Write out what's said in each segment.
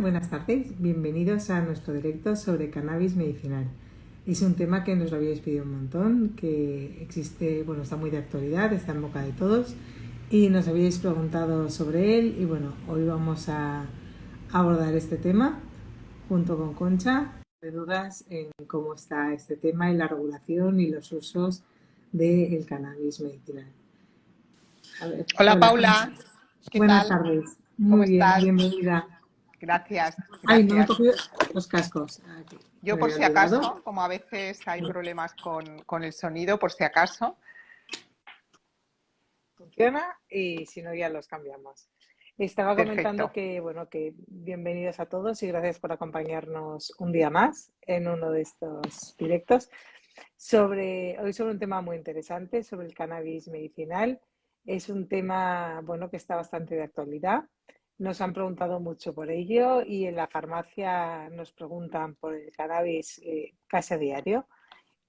Buenas tardes, bienvenidos a nuestro directo sobre cannabis medicinal. Es un tema que nos lo habíais pedido un montón, que existe, bueno, está muy de actualidad, está en boca de todos y nos habíais preguntado sobre él y bueno, hoy vamos a abordar este tema junto con Concha, de dudas en cómo está este tema y la regulación y los usos del cannabis medicinal. A ver, Hola hola Concha, Paula, ¿qué buenas tal? tardes, ¿Cómo muy bien, estás? bienvenida. Gracias, Ay, no me he gracias. cogido los cascos. Aquí, Yo me por había si olvidado. acaso, como a veces hay problemas con el sonido, por si acaso. Funciona y si no ya los cambiamos. Estaba comentando Perfecto. que, bueno, que bienvenidos a todos y gracias por acompañarnos un día más en uno de estos directos hoy sobre un tema muy interesante, sobre el cannabis medicinal. Es un tema, bueno, que está bastante de actualidad. Nos han preguntado mucho por ello y en la farmacia nos preguntan por el cannabis casi a diario.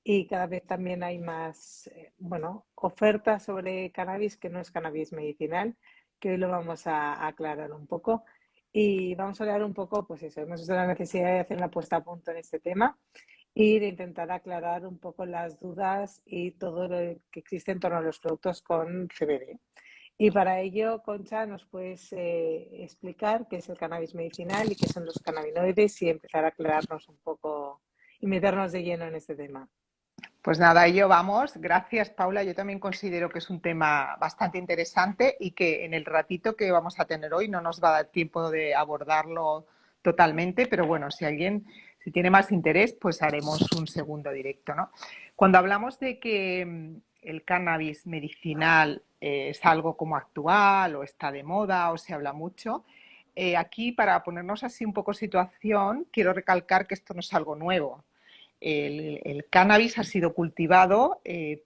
Y cada vez también hay más, bueno, ofertas sobre cannabis que no es cannabis medicinal, que hoy lo vamos a aclarar un poco. Y vamos a hablar un poco, pues eso, hemos visto la necesidad de hacer una puesta a punto en este tema y de intentar aclarar un poco las dudas y todo lo que existe en torno a los productos con CBD. Y para ello, Concha, ¿nos puedes explicar qué es el cannabis medicinal y qué son los cannabinoides y empezar a aclararnos un poco y meternos de lleno en este tema? Pues nada, ello vamos. Gracias, Paula. Yo también considero que es un tema bastante interesante y que en el ratito que vamos a tener hoy no nos va a dar tiempo de abordarlo totalmente, pero bueno, si tiene más interés, pues haremos un segundo directo, ¿no? Cuando hablamos de que el cannabis medicinal es algo como actual o está de moda o se habla mucho, aquí para ponernos así un poco situación, quiero recalcar que esto no es algo nuevo. El cannabis ha sido cultivado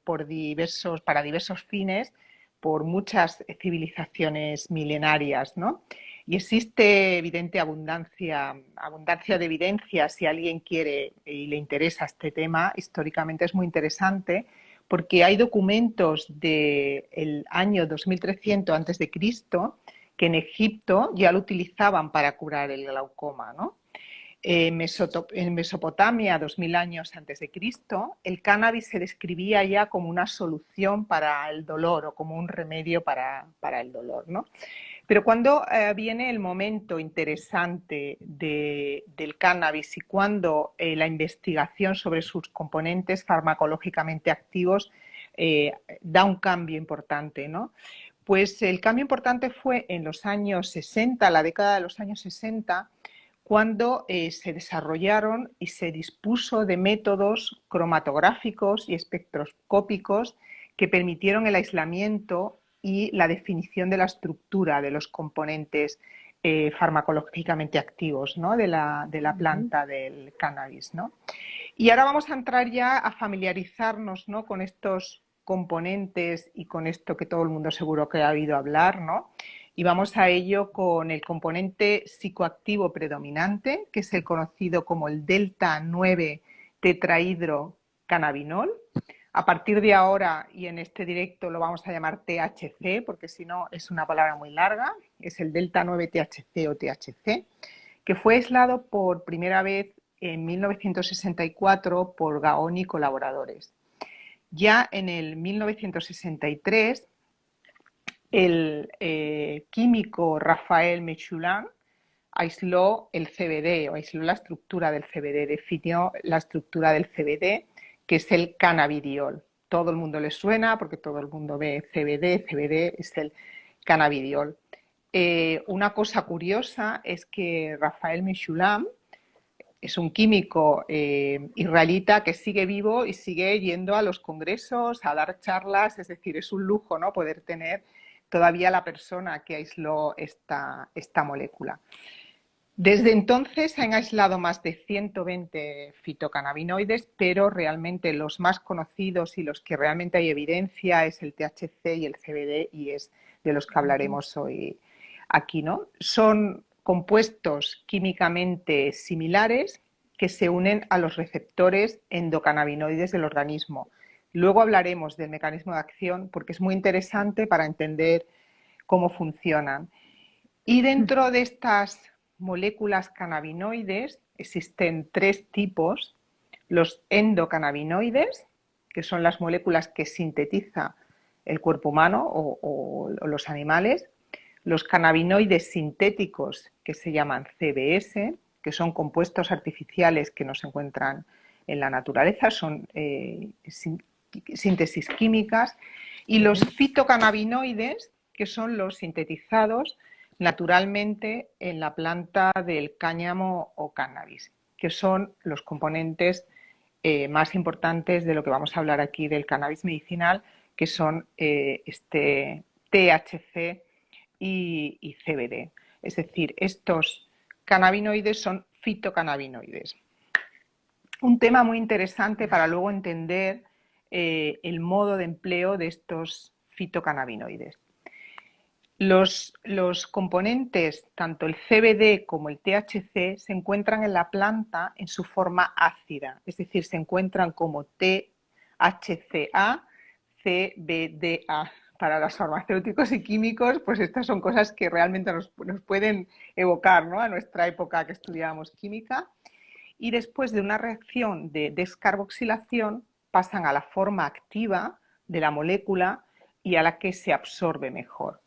para diversos fines por muchas civilizaciones milenarias, ¿no? Y existe evidente abundancia de evidencia. Si alguien quiere y le interesa este tema, históricamente es muy interesante porque hay documentos del año 2300 antes de Cristo que en Egipto ya lo utilizaban para curar el glaucoma, ¿no? En Mesopotamia, 2000 años antes de Cristo, el cannabis se describía ya como una solución para el dolor o como un remedio para el dolor, ¿no? Pero cuando viene el momento interesante del cannabis y cuando la investigación sobre sus componentes farmacológicamente activos da un cambio importante, ¿no? Pues el cambio importante fue en los años 60, la década de los años 60, cuando se desarrollaron y se dispuso de métodos cromatográficos y espectroscópicos que permitieron el aislamiento y la definición de la estructura de los componentes farmacológicamente activos, ¿no? de la planta del cannabis, ¿no? Y ahora vamos a entrar ya a familiarizarnos, ¿no? con estos componentes y con esto que todo el mundo seguro que ha oído hablar, ¿no? Y vamos a ello con el componente psicoactivo predominante, que es el conocido como el delta 9 tetrahidrocannabinol. A partir de ahora y en este directo lo vamos a llamar THC, porque si no es una palabra muy larga, es el delta 9 THC o THC, que fue aislado por primera vez en 1964 por Gaón y colaboradores. Ya en el 1963, el químico Raphael Mechoulam aisló el CBD o aisló la estructura del CBD, definió la estructura del CBD, que es el cannabidiol. Todo el mundo le suena porque todo el mundo ve CBD, CBD es el cannabidiol. Una cosa curiosa es que Raphael Mechoulam es un químico israelita que sigue vivo y sigue yendo a los congresos, a dar charlas, es decir, es un lujo, ¿no? Poder tener todavía la persona que aisló esta molécula. Desde entonces se han aislado más de 120 fitocannabinoides, pero realmente los más conocidos y los que realmente hay evidencia es el THC y el CBD y es de los que hablaremos hoy aquí, ¿no? Son compuestos químicamente similares que se unen a los receptores endocannabinoides del organismo. Luego hablaremos del mecanismo de acción porque es muy interesante para entender cómo funcionan. Y dentro de estas moléculas cannabinoides existen tres tipos: los endocannabinoides, que son las moléculas que sintetiza el cuerpo humano o los animales; los cannabinoides sintéticos, que se llaman CBS, que son compuestos artificiales que no se encuentran en la naturaleza, son síntesis químicas; y los fitocannabinoides, que son los sintetizados naturalmente en la planta del cáñamo o cannabis, que son los componentes más importantes de lo que vamos a hablar aquí del cannabis medicinal, que son este THC y CBD. Es decir, estos cannabinoides son fitocannabinoides. Un tema muy interesante para luego entender el modo de empleo de estos fitocannabinoides. Los componentes, tanto el CBD como el THC, se encuentran en la planta en su forma ácida, es decir, se encuentran como THCA, CBDA. Para los farmacéuticos y químicos, pues estas son cosas que realmente nos pueden evocar, ¿no?, a nuestra época que estudiábamos química. Y después de una reacción de descarboxilación pasan a la forma activa de la molécula y a la que se absorbe mejor.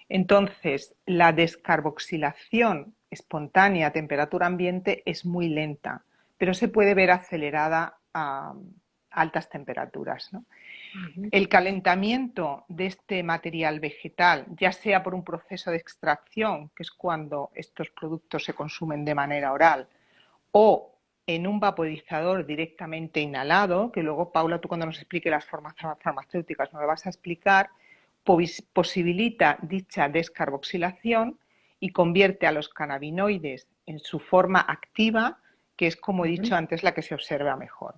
Entonces, la descarboxilación espontánea a temperatura ambiente es muy lenta, pero se puede ver acelerada a altas temperaturas, ¿no? El calentamiento de este material vegetal, ya sea por un proceso de extracción, que es cuando estos productos se consumen de manera oral, o en un vaporizador directamente inhalado, que luego, Paula, tú cuando nos explique las formas farmacéuticas nos lo vas a explicar, posibilita dicha descarboxilación y convierte a los cannabinoides en su forma activa, que es, como he dicho antes, la que se observa mejor.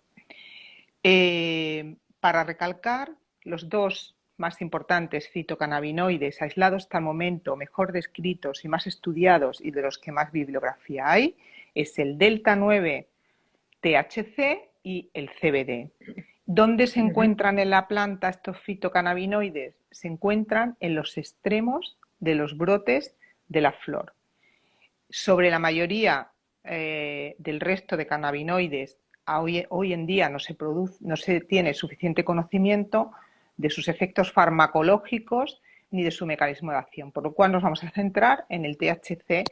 Para recalcar, los dos más importantes fitocannabinoides aislados hasta el momento, mejor descritos y más estudiados, y de los que más bibliografía hay, es el delta 9 THC y el CBD. ¿Dónde se encuentran en la planta estos fitocannabinoides? Se encuentran en los extremos de los brotes de la flor. Sobre la mayoría del resto de cannabinoides, hoy en día no se tiene suficiente conocimiento de sus efectos farmacológicos ni de su mecanismo de acción, por lo cual nos vamos a centrar en el THC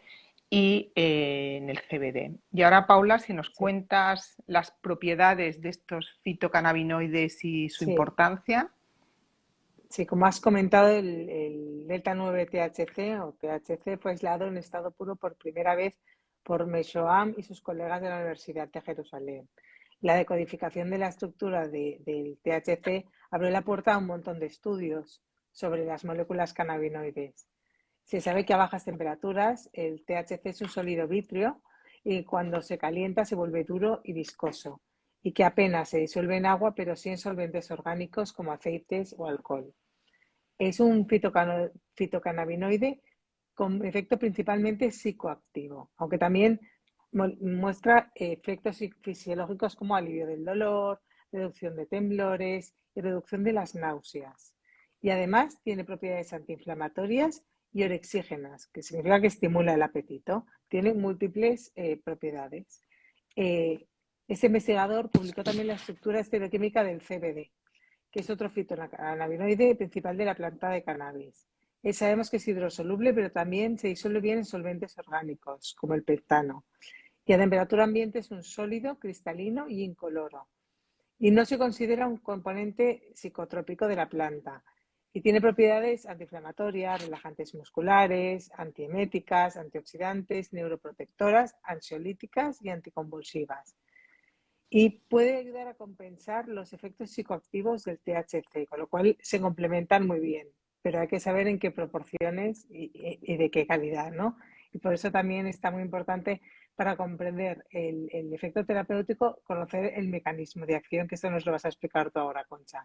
y en el CBD. Y ahora, Paula, si nos cuentas las propiedades de estos fitocannabinoides y su importancia. Sí, como has comentado, el delta 9 THC o THC fue aislado en estado puro por primera vez por Meshoam y sus colegas de la Universidad de Jerusalén. La decodificación de la estructura del THC abrió la puerta a un montón de estudios sobre las moléculas cannabinoides. Se sabe que a bajas temperaturas el THC es un sólido vítreo y cuando se calienta se vuelve duro y viscoso, y que apenas se disuelve en agua, pero sí en solventes orgánicos como aceites o alcohol. Es un fitocannabinoide con efecto principalmente psicoactivo, aunque también muestra efectos fisiológicos como alivio del dolor, reducción de temblores y reducción de las náuseas. Y además tiene propiedades antiinflamatorias y orexígenas, que significa que estimula el apetito. Tiene múltiples propiedades. Este investigador publicó también la estructura estereoquímica del CBD, que es otro fitocannabinoide principal de la planta de cannabis. Sabemos que es hidrosoluble, pero también se disuelve bien en solventes orgánicos, como el pectano. Y a temperatura ambiente es un sólido, cristalino y incoloro. Y no se considera un componente psicotrópico de la planta. Y tiene propiedades antiinflamatorias, relajantes musculares, antieméticas, antioxidantes, neuroprotectoras, ansiolíticas y anticonvulsivas. Y puede ayudar a compensar los efectos psicoactivos del THC, con lo cual se complementan muy bien, pero hay que saber en qué proporciones y de qué calidad, ¿no? Y por eso también está muy importante, para comprender el efecto terapéutico, conocer el mecanismo de acción, que esto nos lo vas a explicar tú ahora, Concha.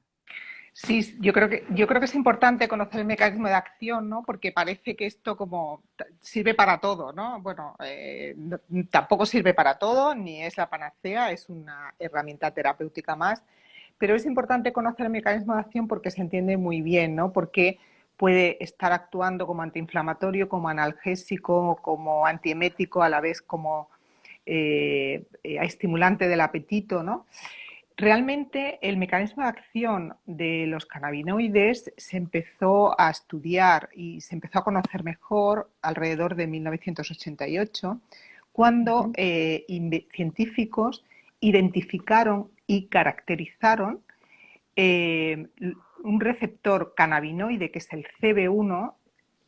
Sí, yo creo que es importante conocer el mecanismo de acción, ¿no? Porque parece que esto como sirve para todo, ¿no? Bueno, tampoco sirve para todo, ni es la panacea, es una herramienta terapéutica más, pero es importante conocer el mecanismo de acción porque se entiende muy bien, ¿no? Porque puede estar actuando como antiinflamatorio, como analgésico, como antiemético, a la vez como estimulante del apetito, ¿no? Realmente el mecanismo de acción de los cannabinoides se empezó a estudiar y se empezó a conocer mejor alrededor de 1988, cuando Ujú. científicos identificaron y caracterizaron eh, un receptor cannabinoide que es el CB1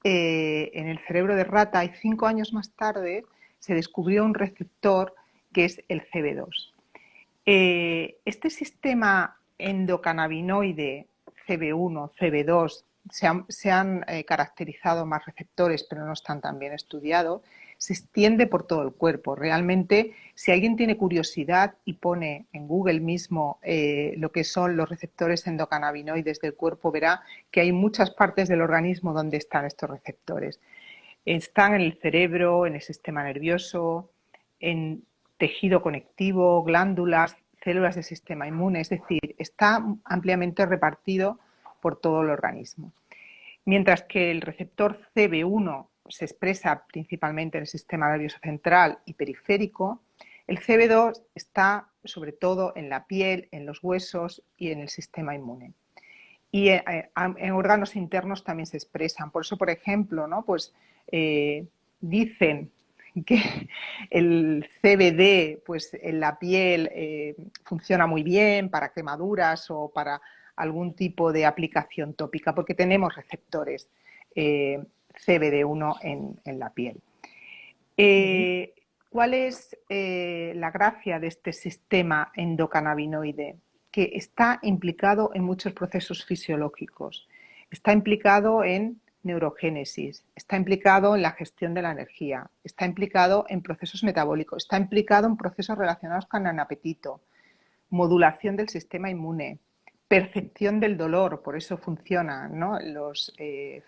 en el cerebro de rata, y 5 años más tarde se descubrió un receptor que es el CB2. Este sistema endocannabinoide CB1, CB2, se han caracterizado más receptores, pero no están tan bien estudiados, se extiende por todo el cuerpo. Realmente, si alguien tiene curiosidad y pone en Google mismo lo que son los receptores endocannabinoides del cuerpo, verá que hay muchas partes del organismo donde están estos receptores. Están en el cerebro, en el sistema nervioso, en tejido conectivo, glándulas, células del sistema inmune, es decir, está ampliamente repartido por todo el organismo. Mientras que el receptor CB1 se expresa principalmente en el sistema nervioso central y periférico, el CB2 está sobre todo en la piel, en los huesos y en el sistema inmune. Y en órganos internos también se expresan. Por eso, por ejemplo, ¿no? Pues dicen que el CBD pues, en la piel funciona muy bien para quemaduras o para algún tipo de aplicación tópica, porque tenemos receptores CBD1 en la piel. Ujú. ¿Cuál es la gracia de este sistema endocannabinoide? Que está implicado en muchos procesos fisiológicos, está implicado en neurogénesis, está implicado en la gestión de la energía, está implicado en procesos metabólicos, está implicado en procesos relacionados con el apetito, modulación del sistema inmune, percepción del dolor, por eso funcionan, ¿no? Los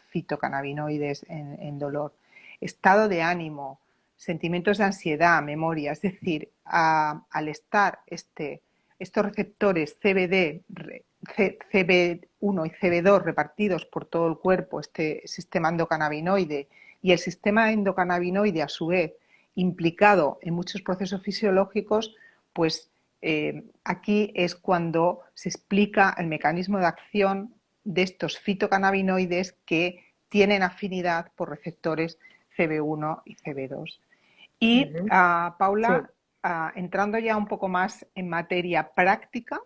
fitocannabinoides en dolor, estado de ánimo, sentimientos de ansiedad, memoria, es decir, al estar estos receptores CB1 y CB2 repartidos por todo el cuerpo, este sistema endocannabinoide, y el sistema endocannabinoide a su vez implicado en muchos procesos fisiológicos, pues aquí es cuando se explica el mecanismo de acción de estos fitocannabinoides que tienen afinidad por receptores CB1 y CB2. Y Ujú. Sí. Paula, entrando ya un poco más en materia práctica,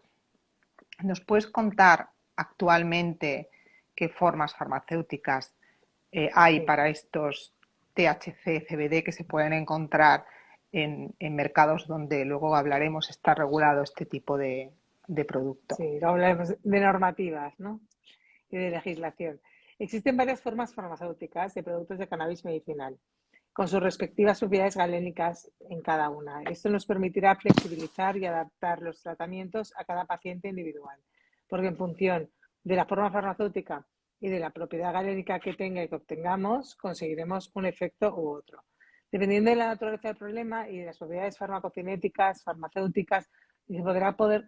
¿nos puedes contar actualmente qué formas farmacéuticas hay Sí. para estos THC, CBD que se pueden encontrar en mercados donde luego hablaremos está regulado este tipo de producto? Sí, hablamos de normativas, ¿no? Y de legislación. Existen varias formas farmacéuticas de productos de cannabis medicinal, con sus respectivas propiedades galénicas en cada una. Esto nos permitirá flexibilizar y adaptar los tratamientos a cada paciente individual, porque en función de la forma farmacéutica y de la propiedad galénica que tenga y que obtengamos, conseguiremos un efecto u otro. Dependiendo de la naturaleza del problema y de las propiedades farmacocinéticas, farmacéuticas,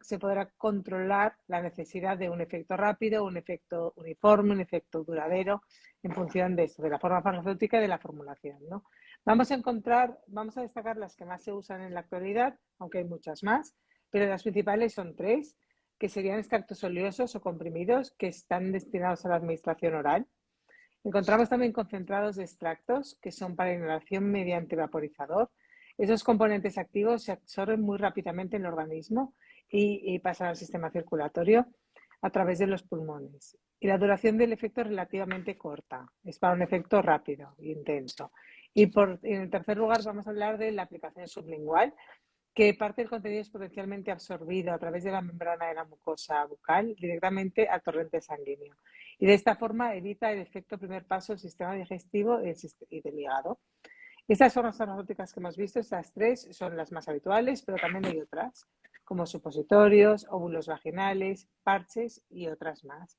se podrá controlar la necesidad de un efecto rápido, un efecto uniforme, un efecto duradero, en función de esto, de la forma farmacéutica y de la formulación, ¿no? Vamos a destacar las que más se usan en la actualidad, aunque hay muchas más, pero las principales son tres, que serían extractos oleosos o comprimidos que están destinados a la administración oral. Encontramos también concentrados de extractos que son para inhalación mediante vaporizador. Esos componentes activos se absorben muy rápidamente en el organismo y pasan al sistema circulatorio a través de los pulmones. Y la duración del efecto es relativamente corta, es para un efecto rápido e intenso. En el tercer lugar vamos a hablar de la aplicación sublingual, que parte del contenido es potencialmente absorbido a través de la membrana de la mucosa bucal directamente al torrente sanguíneo. Y de esta forma evita el efecto primer paso del sistema digestivo y del hígado. Estas son las farmacéuticas que hemos visto, estas tres son las más habituales, pero también hay otras, como supositorios, óvulos vaginales, parches y otras más.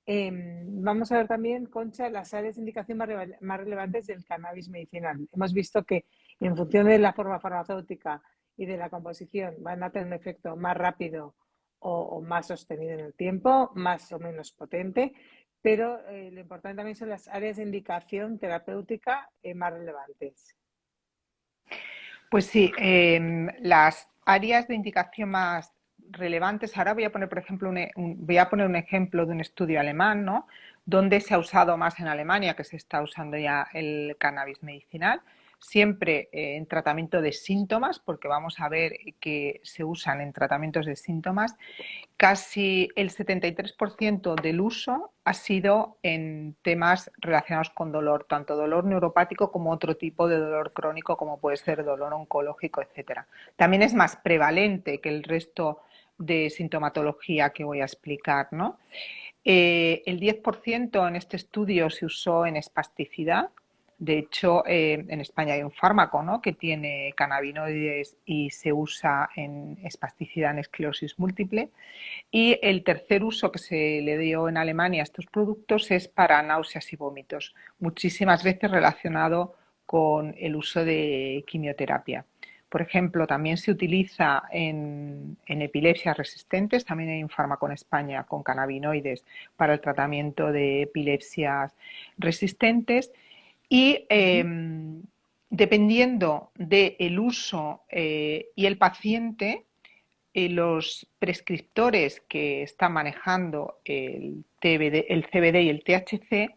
Vamos a ver también, Concha, las áreas de indicación más relevantes del cannabis medicinal. Hemos visto que en función de la forma farmacéutica y de la composición van a tener un efecto más rápido o más sostenido en el tiempo, más o menos potente, pero lo importante también son las áreas de indicación terapéutica más relevantes. Pues sí, las áreas de indicación más relevantes, ahora voy a poner, por ejemplo, voy a poner un ejemplo de un estudio alemán, ¿no? Donde se ha usado más en Alemania, que se está usando ya el cannabis medicinal, siempre en tratamiento de síntomas, porque vamos a ver que se usan en tratamientos de síntomas. Casi el 73% del uso ha sido en temas relacionados con dolor, tanto dolor neuropático como otro tipo de dolor crónico, como puede ser dolor oncológico, etcétera. También es más prevalente que el resto de sintomatología que voy a explicar, ¿no? El 10% en este estudio se usó en espasticidad. De hecho, en España hay un fármaco, ¿no?, que tiene cannabinoides y se usa en espasticidad en esclerosis múltiple. Y el tercer uso que se le dio en Alemania a estos productos es para náuseas y vómitos, muchísimas veces relacionado con el uso de quimioterapia. Por ejemplo, también se utiliza en epilepsias resistentes, también hay un fármaco en España con cannabinoides para el tratamiento de epilepsias resistentes y dependiendo del uso y el paciente, los prescriptores que están manejando el CBD y el THC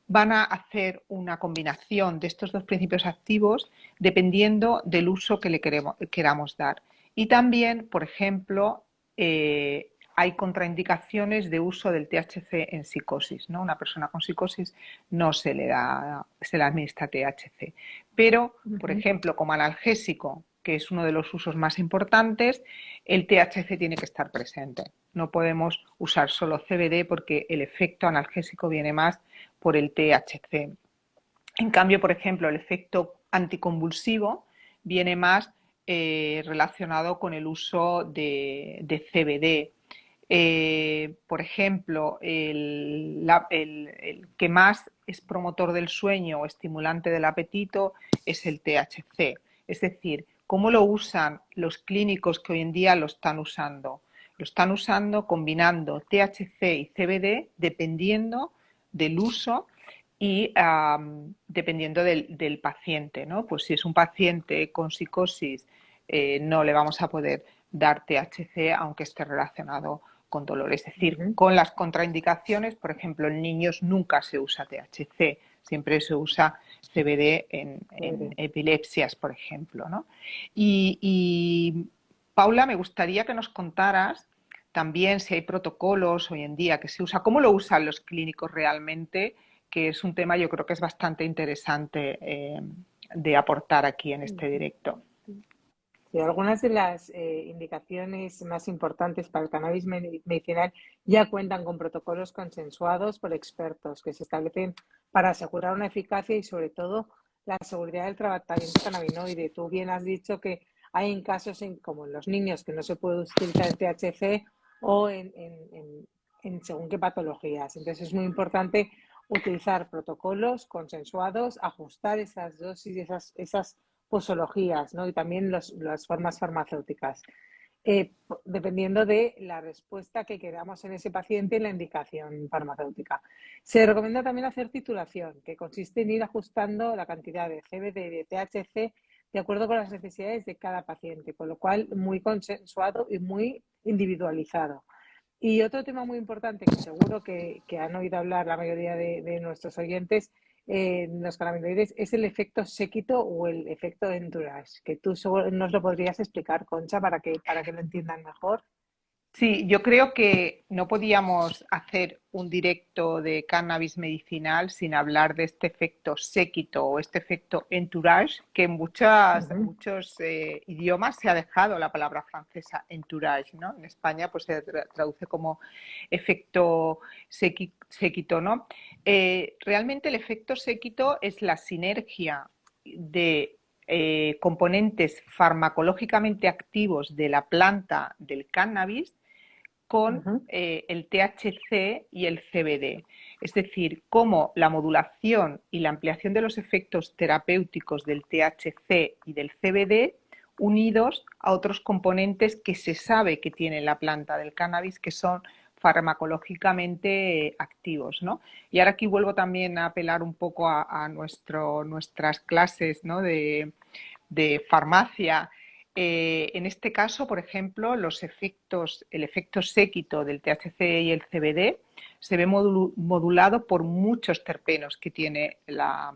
van a hacer una combinación de estos dos principios activos dependiendo del uso que le queramos dar. Y también, por ejemplo, hay contraindicaciones de uso del THC en psicosis, ¿no? Una persona con psicosis no se le administra THC. Pero, por ejemplo, como analgésico, que es uno de los usos más importantes, el THC tiene que estar presente. No podemos usar solo CBD porque el efecto analgésico viene más por el THC. En cambio, por ejemplo, el efecto anticonvulsivo viene más relacionado con el uso de CBD. Por ejemplo, el que más es promotor del sueño o estimulante del apetito es el THC. Es decir, ¿cómo lo usan los clínicos que hoy en día lo están usando? Lo están usando combinando THC y CBD dependiendo del uso y dependiendo del paciente, ¿no? Pues si es un paciente con psicosis, no le vamos a poder dar THC aunque esté relacionado con dolor. Es decir, con las contraindicaciones, por ejemplo, en niños nunca se usa THC, siempre se usa CBD en epilepsias, por ejemplo, ¿no? Y Paula, me gustaría que nos contaras también si hay protocolos hoy en día que se usa, cómo lo usan los clínicos realmente, que es un tema yo creo que es bastante interesante de aportar aquí en este directo. Sí, algunas de las indicaciones más importantes para el cannabis medicinal ya cuentan con protocolos consensuados por expertos que se establecen para asegurar una eficacia y sobre todo la seguridad del tratamiento cannabinoide. Tú bien has dicho que hay en casos como en los niños que no se puede utilizar el THC o en según qué patologías. Entonces es muy importante utilizar protocolos consensuados, ajustar esas dosis y esas posologías, ¿no? Y también las formas farmacéuticas, dependiendo de la respuesta que queramos en ese paciente y la indicación farmacéutica. Se recomienda también hacer titulación, que consiste en ir ajustando la cantidad de CBD y de THC de acuerdo con las necesidades de cada paciente, con lo cual muy consensuado y muy individualizado. Y otro tema muy importante que seguro que han oído hablar la mayoría de nuestros oyentes los cannabinoides es el efecto séquito o el efecto entourage, que tú nos lo podrías explicar, Concha, para que lo entiendan mejor. Sí, yo creo que no podíamos hacer un directo de cannabis medicinal sin hablar de este efecto séquito o este efecto entourage, que en muchos idiomas se ha dejado la palabra francesa entourage, ¿no? En España pues se traduce como efecto séquito, ¿no? Realmente el efecto séquito es la sinergia de componentes farmacológicamente activos de la planta del cannabis con el THC y el CBD. Es decir, cómo la modulación y la ampliación de los efectos terapéuticos del THC y del CBD unidos a otros componentes que se sabe que tiene la planta del cannabis, que son farmacológicamente activos, ¿no? Y ahora aquí vuelvo también a apelar un poco a nuestras clases, ¿no? de farmacia. En este caso, por ejemplo, el efecto séquito del THC y el CBD se ve modulado por muchos terpenos que tiene la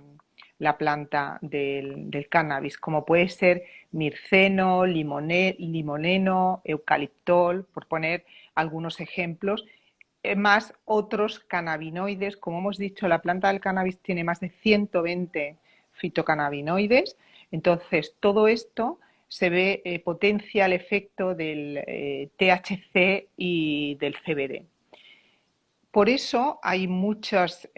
planta del cannabis, como puede ser mirceno, limoneno, eucaliptol, por poner algunos ejemplos, más otros cannabinoides. Como hemos dicho, la planta del cannabis tiene más de 120 fitocannabinoides. Entonces, todo esto se ve, potencia el efecto del THC y del CBD. Por eso hay muchas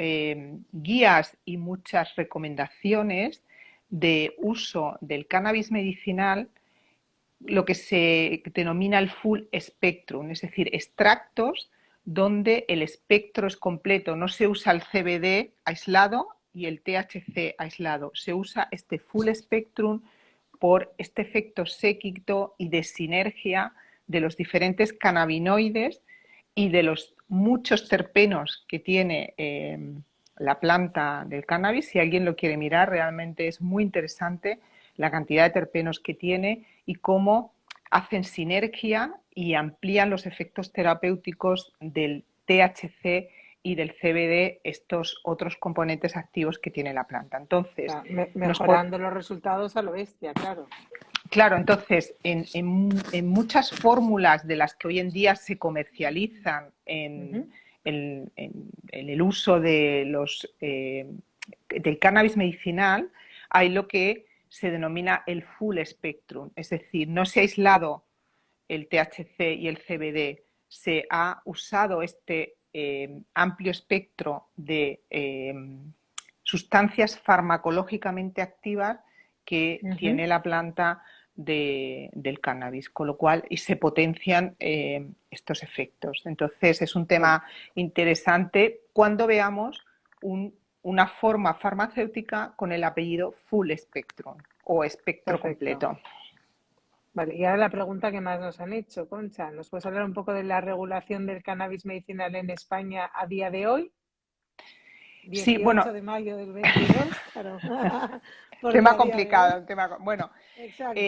guías y muchas recomendaciones de uso del cannabis medicinal, lo que se denomina el full spectrum, es decir, extractos donde el espectro es completo. No se usa el CBD aislado y el THC aislado, se usa este full spectrum por este efecto séquito y de sinergia de los diferentes cannabinoides y de los muchos terpenos que tiene la planta del cannabis. Si alguien lo quiere mirar, realmente es muy interesante la cantidad de terpenos que tiene y cómo hacen sinergia y amplían los efectos terapéuticos del THC y del CBD, estos otros componentes activos que tiene la planta. Entonces, Mejorando los resultados a lo bestia, claro. claro, entonces, en muchas fórmulas de las que hoy en día se comercializan en el uso del cannabis medicinal, hay lo que se denomina el full spectrum, es decir, no se ha aislado el THC y el CBD, se ha usado este amplio espectro de sustancias farmacológicamente activas que tiene la planta del cannabis, con lo cual y se potencian estos efectos. Entonces es un tema interesante cuando veamos una forma farmacéutica con el apellido full spectrum o espectro completo. Vale, y ahora la pregunta que más nos han hecho, Concha, ¿nos puedes hablar un poco de la regulación del cannabis medicinal en España a día de hoy? 18 sí, bueno, de mayo del 22, claro. tema complicado. Bueno, Exacto.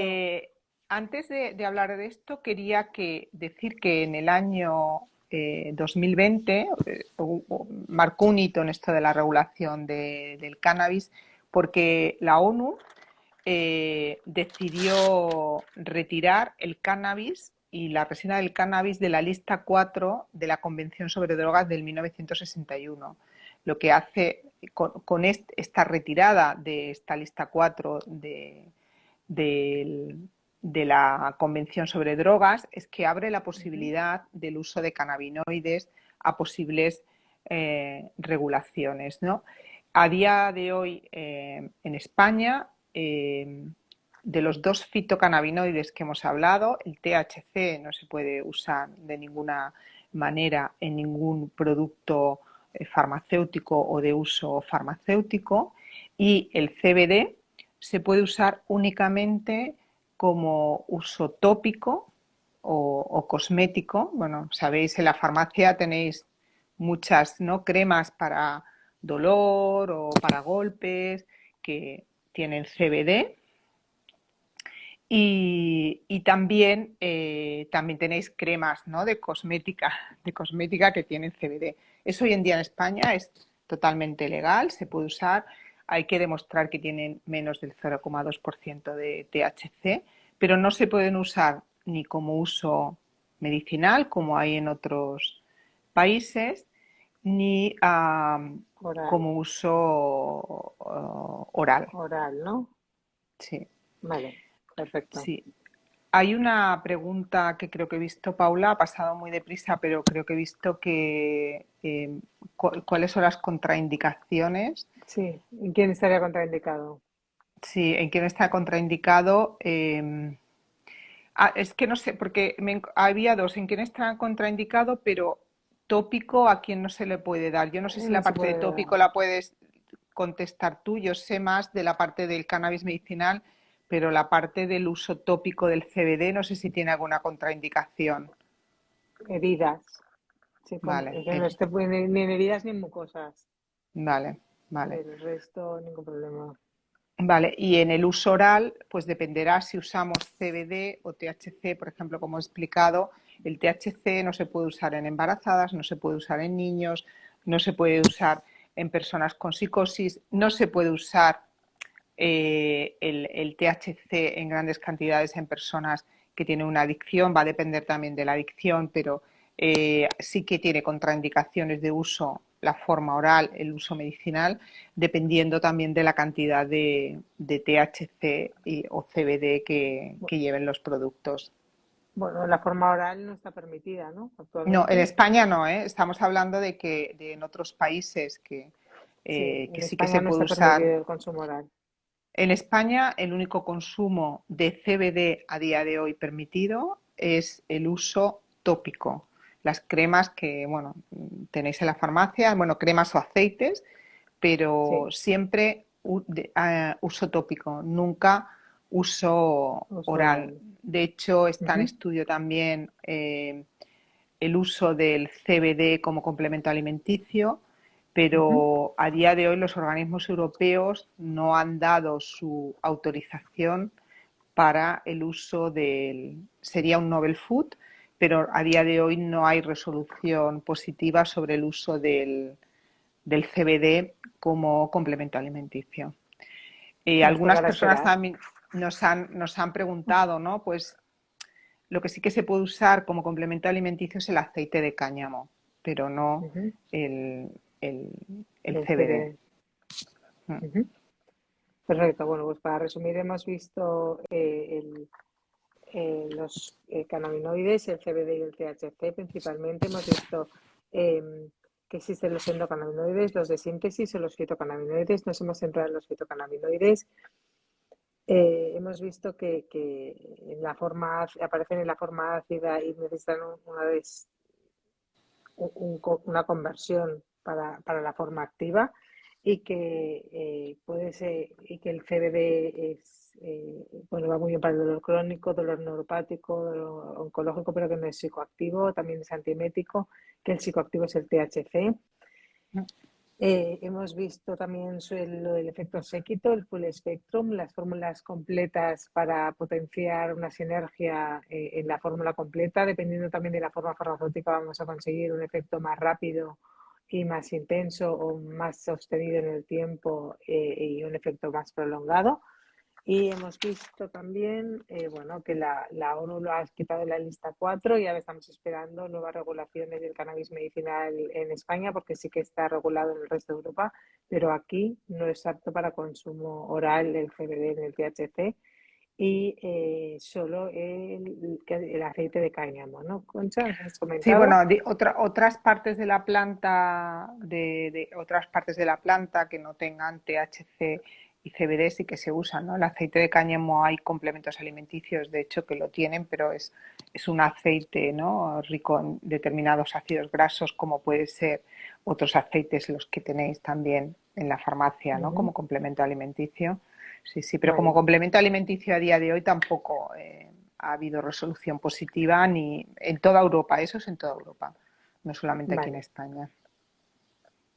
antes de hablar de esto, quería decir que en el año 2020 marcó un hito en esto de la regulación del cannabis, porque la ONU decidió retirar el cannabis y la resina del cannabis de la lista 4 de la Convención sobre Drogas del 1961. Lo que hace con esta retirada de esta lista 4 de la Convención sobre Drogas es que abre la posibilidad del uso de cannabinoides a posibles regulaciones, ¿no? A día de hoy en España, de los dos fitocannabinoides que hemos hablado, el THC no se puede usar de ninguna manera en ningún producto farmacéutico o de uso farmacéutico, y el CBD se puede usar únicamente como uso tópico o cosmético. Bueno, sabéis, en la farmacia tenéis muchas, ¿no?, cremas para dolor o para golpes que tienen CBD. Y también, también tenéis cremas, ¿no?, de cosmética que tienen CBD. Eso hoy en día en España es totalmente legal, se puede usar. Hay que demostrar que tienen menos del 0,2% de THC, pero no se pueden usar ni como uso medicinal, como hay en otros países, ni como uso oral. Oral, ¿no? Sí. Vale, perfecto. Sí. Hay una pregunta que creo que he visto, Paula, ha pasado muy deprisa, pero creo que he visto que ¿cuáles son las contraindicaciones? Sí, ¿y quién estaría contraindicado? Sí, ¿en quién está contraindicado? Es que no sé, porque había dos, en quién está contraindicado, pero tópico a quién no se le puede dar. Yo no sé si No la se parte de puede dar. tópico la puedes contestar tú, yo sé más de la parte del cannabis medicinal, pero la parte del uso tópico del CBD no sé si tiene alguna contraindicación. Heridas. Sí, Vale, que no esté ni en heridas ni en mucosas. vale, vale. Del resto, ningún problema. Vale, y en el uso oral, pues dependerá si usamos CBD o THC, por ejemplo, como he explicado, el THC no se puede usar en embarazadas, no se puede usar en niños, no se puede usar en personas con psicosis, no se puede usar el THC en grandes cantidades en personas que tienen una adicción, va a depender también de la adicción, pero sí que tiene contraindicaciones de uso la forma oral, el uso medicinal, dependiendo también de la cantidad de THC o CBD que lleven los productos. Bueno, la forma oral no está permitida, ¿no? No, en Actualmente. España no, ¿eh? Estamos hablando de que en otros países Sí, que en sí que se España no puede está usar. permitido el consumo oral. En España, el único consumo de CBD a día de hoy permitido es el uso tópico. Las cremas que, bueno, tenéis en la farmacia, bueno, cremas o aceites, pero Sí, siempre uso tópico, nunca uso uso oral. oral. De hecho, está en Ujú, estudio también el uso del CBD como complemento alimenticio, ujú. pero a día de hoy los organismos europeos no han dado su autorización para el uso sería un novel food, pero a día de hoy no hay resolución positiva sobre el uso del CBD como complemento alimenticio. Pues Algunas tocará personas esperar. también nos han preguntado, ¿no? Pues lo que sí que se puede usar como complemento alimenticio es el aceite de cáñamo, pero no Ujú. el, el, el El CBD. CBD. Ujú. Perfecto. Bueno, pues para resumir, hemos visto los cannabinoides, el CBD y el THC principalmente. Hemos visto que existen los endocannabinoides, los de síntesis o los fitocannabinoides. Nos hemos centrado en los fitocannabinoides. Hemos visto que en la aparecen en la forma ácida y necesitan una conversión para la forma activa y que puede ser y que el CBD bueno, va muy bien para el dolor crónico, dolor neuropático, dolor oncológico, pero que no es psicoactivo, también es antiemético, que el psicoactivo es el THC. Hemos visto también lo del efecto séquito, el full spectrum, las fórmulas completas para potenciar una sinergia en la fórmula completa. Dependiendo también de la forma farmacéutica, vamos a conseguir un efecto más rápido y más intenso o más sostenido en el tiempo y un efecto más prolongado. Y hemos visto también, bueno, que la ONU lo ha quitado de la lista 4 y ahora estamos esperando nuevas regulaciones del cannabis medicinal en España, porque sí que está regulado en el resto de Europa, pero aquí no es apto para consumo oral el CBD ni el THC y solo el aceite de cáñamo, ¿no? Concha, ¿nos has Sí, comentado? bueno, otras partes de la planta, otras partes de la planta que no tengan THC y CBD sí que se usan, ¿no? El aceite de cáñamo hay complementos alimenticios, de hecho, que lo tienen, pero es un aceite, ¿no? Rico en determinados ácidos grasos, como puede ser otros aceites los que tenéis también en la farmacia, ¿no? Ujú. Como complemento alimenticio. Sí, sí, pero como Vale, complemento alimenticio a día de hoy tampoco ha habido resolución positiva ni en toda Europa, eso es en toda Europa, no solamente aquí en vale, España.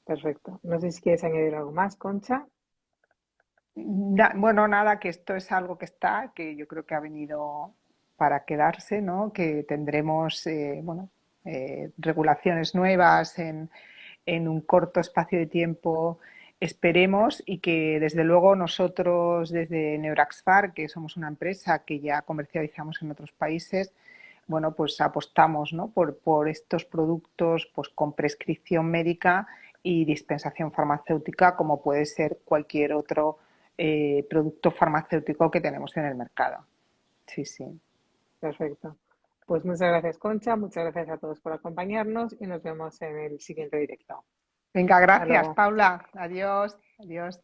perfecto. No sé si quieres añadir algo más, Concha. Bueno, nada, que esto es algo que está, que yo creo que ha venido para quedarse, ¿no? Que tendremos, bueno, regulaciones nuevas en un corto espacio de tiempo, esperemos, y que desde luego nosotros desde Neuraxfar, que somos una empresa que ya comercializamos en otros países, bueno, pues apostamos, ¿no? por estos productos pues, con prescripción médica y dispensación farmacéutica, como puede ser cualquier otro producto farmacéutico que tenemos en el mercado. Sí, sí. Perfecto. Pues muchas gracias, Concha. Muchas gracias a todos por acompañarnos y nos vemos en el siguiente directo. Venga, Hasta gracias, luego. Paula. Adiós, adiós.